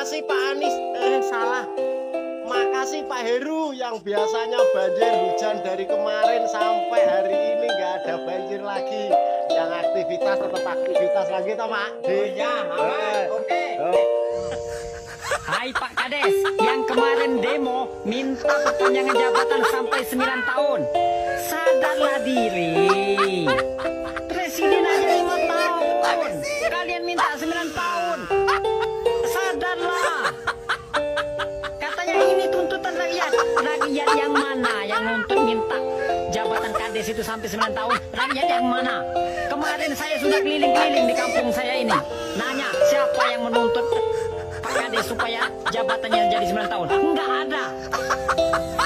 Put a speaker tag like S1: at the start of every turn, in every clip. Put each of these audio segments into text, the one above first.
S1: Makasih Pak Anies, salah. Makasih Pak Heru yang biasanya banjir hujan dari kemarin sampai hari ini nggak ada banjir lagi. Yang aktivitas tetap aktivitas lagi toh Pak?
S2: Iya, aman. Oke. Hai Pak Kades, yang kemarin demo minta perpanjangan jabatan sampai 9 tahun. Sadarlah diri. Presiden aja 5 tahun. Kalian minta 9 tahun. Sadarlah. Katanya ini tuntutan rakyat. Rakyat yang mana yang nuntut minta jabatan Kades itu sampai 9 tahun? Rakyat yang mana? Kemarin saya sudah keliling-keliling di kampung saya ini. Nanya siapa yang menuntut Pak Kades supaya jabatannya jadi 9 tahun. Enggak ada.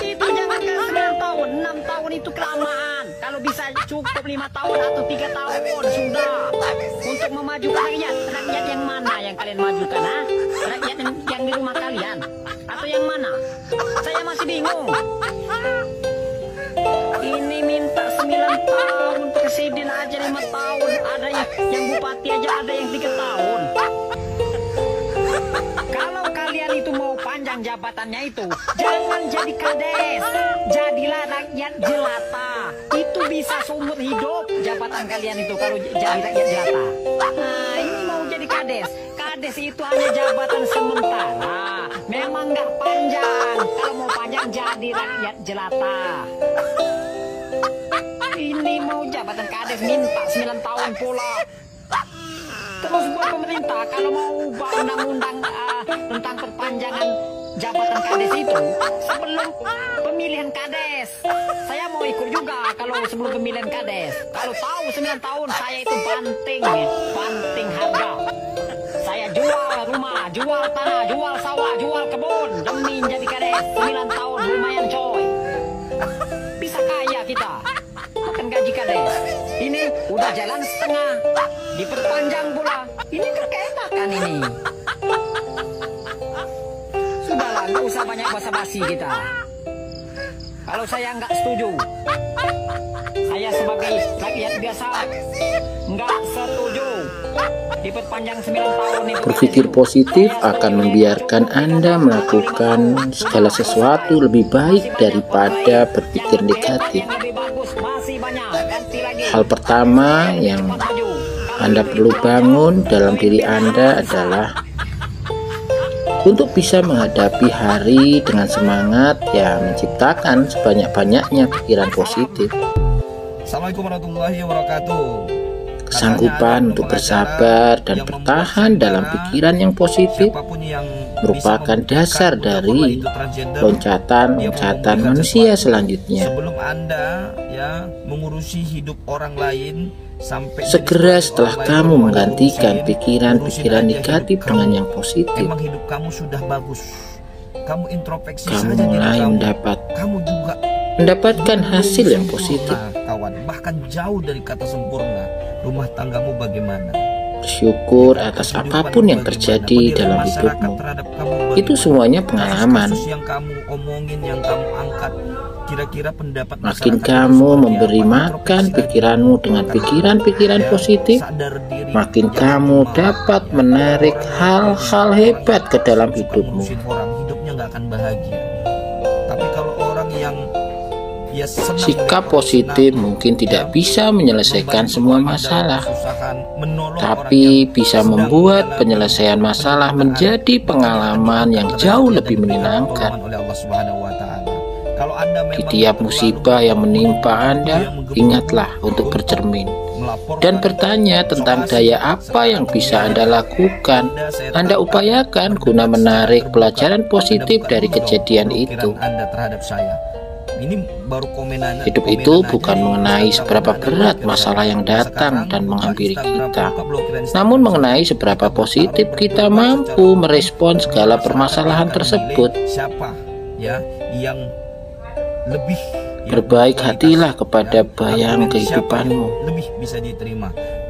S2: Itu jangankan 9 tahun, 6 tahun itu kelamaan. Kalau bisa cukup 5 tahun atau 3 tahun sudah. Untuk memajukan rakyat. Rakyat yang mana yang kalian majukan? Ha? Rakyat yang di rumah kalian? Atau yang mana? Saya masih bingung. Ini minta 9 tahun, presiden aja 5 tahun. Ada yang bupati aja ada yang 3 tahun. Kalau kalian itu mau panjang jabatannya itu, jangan jadi kades, jadilah rakyat jelata. Itu bisa seumur hidup jabatan kalian itu kalau jadi rakyat jelata. Nah, ini mau jadi kades. Kades itu hanya jabatan sementara. Memang nggak panjang. Kalau mau panjang jadi rakyat jelata. Ini mau jabatan kades minta 9 tahun pula. Terus buat pemerintah kalau mau ubah undang-undang tentang perpanjangan jabatan kades itu sebelum pemilihan kades. Saya mau ikut juga kalau sebelum pemilihan kades. Kalau tahu 9 tahun saya itu banting harga. Saya jual rumah, jual tanah, jual sawah, jual kebun demi jadi kades. 9 tahun lumayan coy. Bisa kaya kita. Makan gaji kades. Ini udah jalan setengah, diperpanjang pula. Ini keenakan ini. Sudahlah, nggak usah banyak basa-basi kita. Kalau saya nggak setuju, saya sebagai rakyat biasa nggak setuju diperpanjang 9 tahun itu.
S3: Berpikir positif akan membiarkan Anda melakukan segala sesuatu lebih baik daripada berpikir negatif. Hal pertama yang Anda perlu bangun dalam diri Anda adalah untuk bisa menghadapi hari dengan semangat yang menciptakan sebanyak-banyaknya pikiran positif.
S4: Assalamualaikum warahmatullahi wabarakatuh.
S3: Kesanggupan untuk bersabar dan bertahan dalam pikiran yang positif merupakan dasar dari loncatan manusia selanjutnya.
S4: Sebelum Anda mengurusi hidup orang lain,
S3: segera setelah kamu menggantikan pikiran-pikiran negatif dengan yang positif,
S4: memang hidup kamu sudah bagus. Kamu introspeksi
S3: kamu
S4: saja
S3: mulai
S4: kamu juga
S3: mendapatkan hasil yang positif.
S4: Kawan, bahkan jauh dari kata sempurna. Rumah tanggamu bagaimana?
S3: Bersyukur atas apapun yang terjadi dalam hidupmu. Itu semuanya pengalaman.
S4: Yang kamu omongin, yang kamu angkat, kira-kira pendapat
S3: makin kamu memberi makan pikiranmu dengan pikiran-pikiran positif, makin kamu dapat menarik hal-hal hebat ke dalam hidupmu.
S4: Hidupnya nggak akan bahagia. Tapi kalau orang yang
S3: sikap positif mungkin tidak bisa menyelesaikan semua masalah, tapi bisa membuat penyelesaian masalah menjadi pengalaman yang jauh lebih menyenangkan. Di tiap musibah yang menimpa Anda, ingatlah untuk bercermin dan bertanya tentang daya apa yang bisa Anda lakukan, Anda upayakan guna menarik pelajaran positif dari kejadian itu. Hidup itu bukan mengenai seberapa berat masalah yang datang dan menghampiri kita, namun mengenai seberapa positif kita mampu merespon segala permasalahan tersebut. Berbaik hatilah kepada bayang kehidupanmu.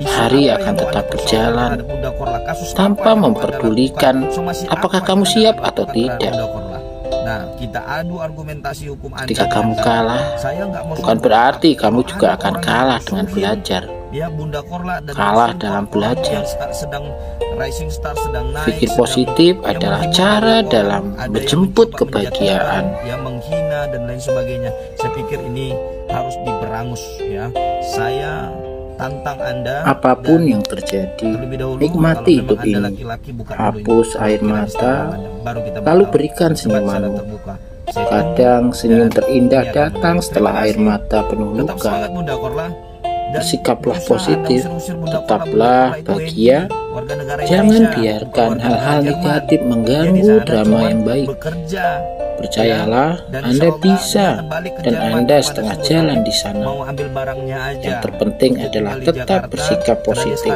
S3: Hari akan tetap berjalan tanpa memperdulikan apakah kamu siap atau tidak. Ketika kamu kalah, bukan berarti kamu juga akan kalah dengan belajar.
S4: ya Bunda Korla dan
S3: kalah dalam belajar.
S4: sedang rising star, sedang naik.
S3: Pikir positif adalah cara dalam menjemput kebahagiaan.
S4: Ya menghina dan lain sebagainya. Saya pikir ini harus diberangus ya. Saya tantang Anda,
S3: apapun yang terjadi, nikmati hidup ini. Hapus air mata, lalu berikan senyumanmu. Kadang senyum terindah datang setelah air mata penuh luka. Bersikaplah positif, tetaplah bahagia. Jangan biarkan hal-hal negatif mengganggu drama yang baik. Percayalah, Anda bisa, dan Anda setengah jalan di sana. Yang terpenting adalah tetap bersikap positif,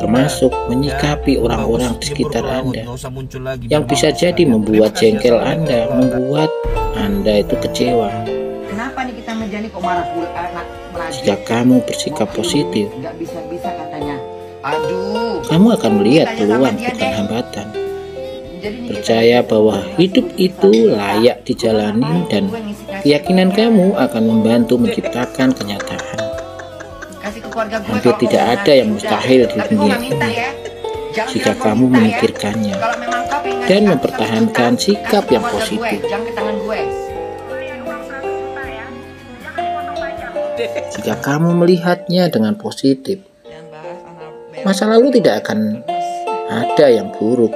S3: termasuk menyikapi orang-orang di sekitar Anda yang bisa jadi membuat jengkel Anda, membuat Anda itu kecewa.
S2: Kenapa nih kita menjadi kok marah anak lagi?
S3: Jika kamu bersikap positif,
S2: Nggak bisa katanya. Aduh.
S3: kamu akan melihat peluang bukan hambatan. Percaya bahwa hidup itu layak dijalani dan keyakinan kamu akan membantu menciptakan kenyataan. Hampir tidak ada yang mustahil di dunia ini jika kamu memikirkannya dan mempertahankan sikap yang positif. Jika kamu melihatnya dengan positif, masa lalu tidak akan ada yang buruk.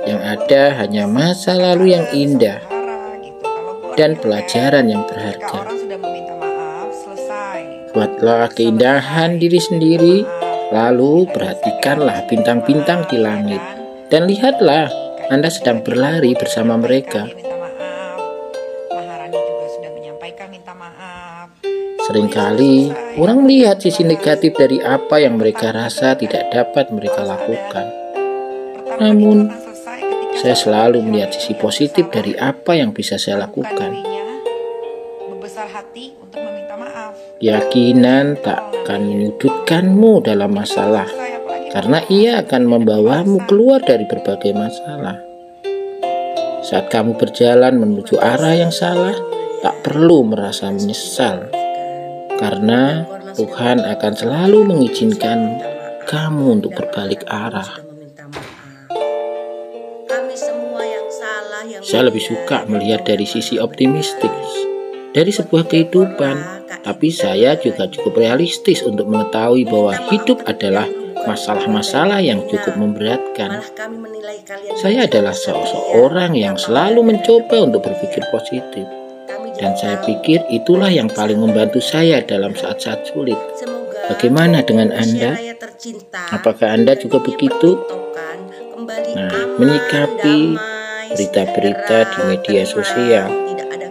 S3: Yang ada hanya masa lalu yang indah dan pelajaran yang berharga. Buatlah keindahan diri sendiri, lalu perhatikanlah bintang-bintang di langit, dan lihatlah Anda sedang berlari bersama mereka. Seringkali orang melihat sisi negatif dari apa yang mereka rasa tidak dapat mereka lakukan. Namun, saya selalu melihat sisi positif dari apa yang bisa saya lakukan. Keyakinan tak akan menyudutkanmu dalam masalah, karena ia akan membawamu keluar dari berbagai masalah. Saat kamu berjalan menuju arah yang salah, tak perlu merasa menyesal, karena Tuhan akan selalu mengizinkan kamu untuk berbalik arah. Saya lebih suka melihat dari sisi optimistis dari sebuah kehidupan, tapi saya juga cukup realistis untuk mengetahui bahwa hidup adalah masalah-masalah yang cukup memberatkan. Saya adalah seorang yang selalu mencoba untuk berpikir positif, dan saya pikir itulah yang paling membantu saya dalam saat-saat sulit. Bagaimana dengan Anda? Apakah Anda juga begitu? Nah, menyikapi berita-berita di media sosial,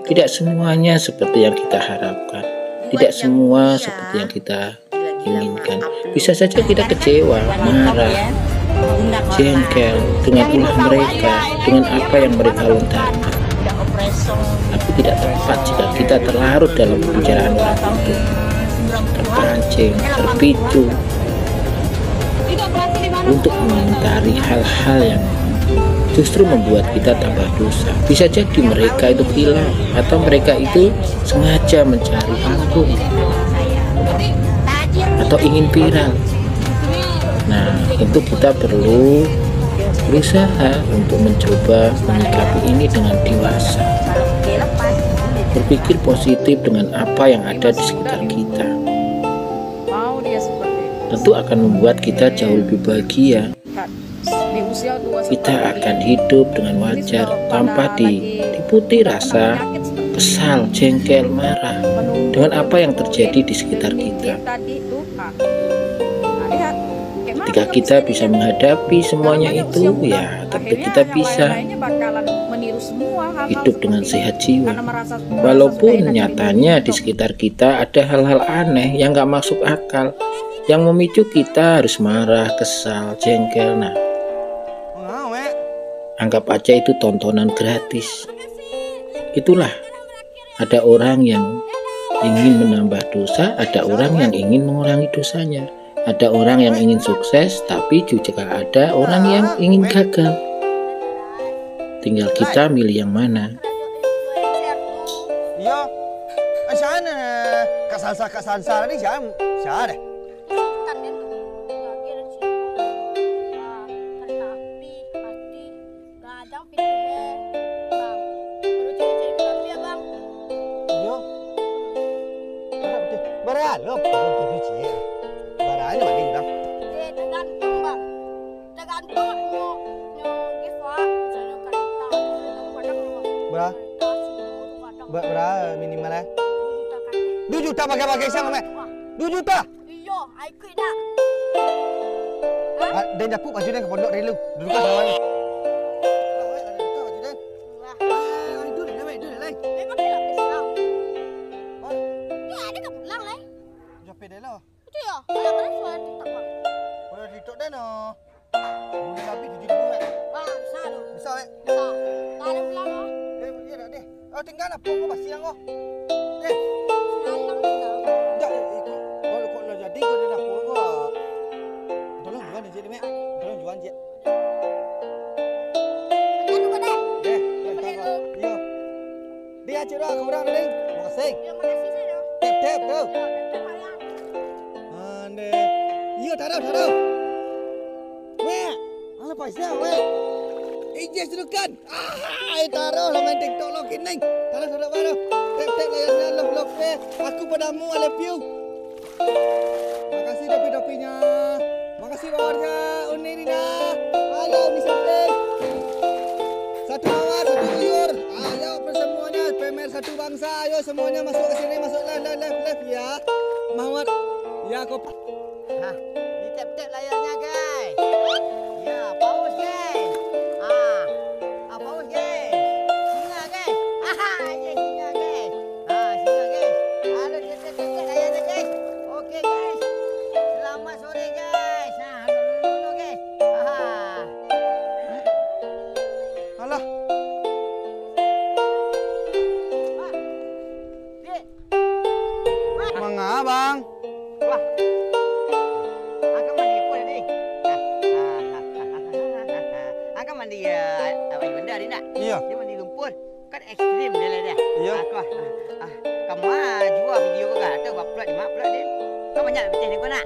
S3: tidak semuanya seperti yang kita harapkan, tidak semua seperti yang kita inginkan. Bisa saja kita kecewa, marah, jengkel dengan ulah mereka, dengan apa yang mereka lontarkan. Tapi tidak tepat jika kita terlarut dalam pembicaraan orang itu, terpancing, terpicu untuk mengomentari hal-hal yang justru membuat kita tambah dosa. Bisa jadi mereka itu hilang, atau mereka itu sengaja mencari panggung atau ingin viral. Nah, itu kita perlu berusaha untuk mencoba menyikapi ini dengan dewasa, berpikir positif dengan apa yang ada di sekitar kita. Tentu akan membuat kita jauh lebih bahagia. Kita akan hidup dengan wajar tanpa diliputi rasa kesal, jengkel, marah dengan apa yang terjadi di sekitar kita. Ketika kita bisa menghadapi semuanya itu, ya tentu kita bisa hidup dengan sehat jiwa. Walaupun nyatanya di sekitar kita ada hal-hal aneh yang gak masuk akal, yang memicu kita harus marah, kesal, jengkel. Nah, anggap aja itu tontonan gratis. Itulah, ada orang yang ingin menambah dosa, ada orang yang ingin mengurangi dosanya. Ada orang yang ingin sukses, tapi juga ada orang yang ingin gagal. Tinggal kita milih yang mana.
S5: Kak Sansa ni siapa deh?
S6: Kan dia tuh. Ya, dia ada sini. Kereta api, pasti. Gadang pintunya. Bang. Baru cari-cari kereta api ya, Bang.
S5: Yo. Barang lo, itu cie. Barangnya mana dah?
S6: Tergantung, Bang. Tergantung nyo Giva. Misalnya kereta kadang
S5: Berapa? Berapa minimalnya? 2 juta pakai siapa, Mek? 2 juta?
S6: Iya, I quit dah.
S5: Dan japuk baju dan ke pondok dari lu. Dulu kan sama ni.
S6: Memang dia lapis lang. Ya, dia tak pulang lah.
S5: Jape dah lah.
S6: Itu ya. Kalau mana suara TikTok, Bang?
S5: Kalau TikTok dah no. Boleh habis 7,000, Mek.
S6: Bang, bisa tu.
S5: Bisa, Mek.
S6: Bisa. Tak ada pulang lah.
S5: Ya dah deh. Oh, tinggal apa kau pasti yang kau. Deh.
S6: Dalam kita.
S5: Tak kalau nak jadi kau dah dapur kau. Tolong jual ni je, Mek. Tolong jual je.
S6: Macam tu kau dah.
S5: Deh,
S6: Boleh
S5: tak
S6: tu.
S5: Yo. Dia aja dah kau orang ni. Terima kasih.
S6: Terima kasih saya.
S5: Tep tu.
S6: Ya, betul lah.
S5: Ande. Yo, taruh. Mek. Ala paisa, Mek. Ijaz tu kan. Taruh lah main TikTok lo kini. Taruh baru. Tep layarnya love aku padamu I love you. Makasih dopi-dopinya. Makasih bawarnya Uni Nina. Ayo Uni Safik. Satu mawar, satu uyur. Ayo semuanya pemer satu bangsa. Ayo semuanya masuk ke sini, masuk live ya. Mawar. Ya kau.
S7: Hah, di tap-tap layarnya guys. Ya, pause guys. Pause guys. Singa guys. Ya singa guys. Singa guys. Halo, tap-tap layarnya guys. Okey guys. Selamat sore guys. Halo guys.
S5: Alah.
S7: Dik.
S5: Mangga bang.
S7: Wah. Angkat mandi apa ni? Angkat mandi air benda ni nak?
S5: Iya.
S7: Dia mandi lumpur. Kan ekstrim dia lah dia.
S5: Iya.
S7: Kamu jual video kau kan? Atau upload di mana upload dia? Kau banyak lebih ni kau nak?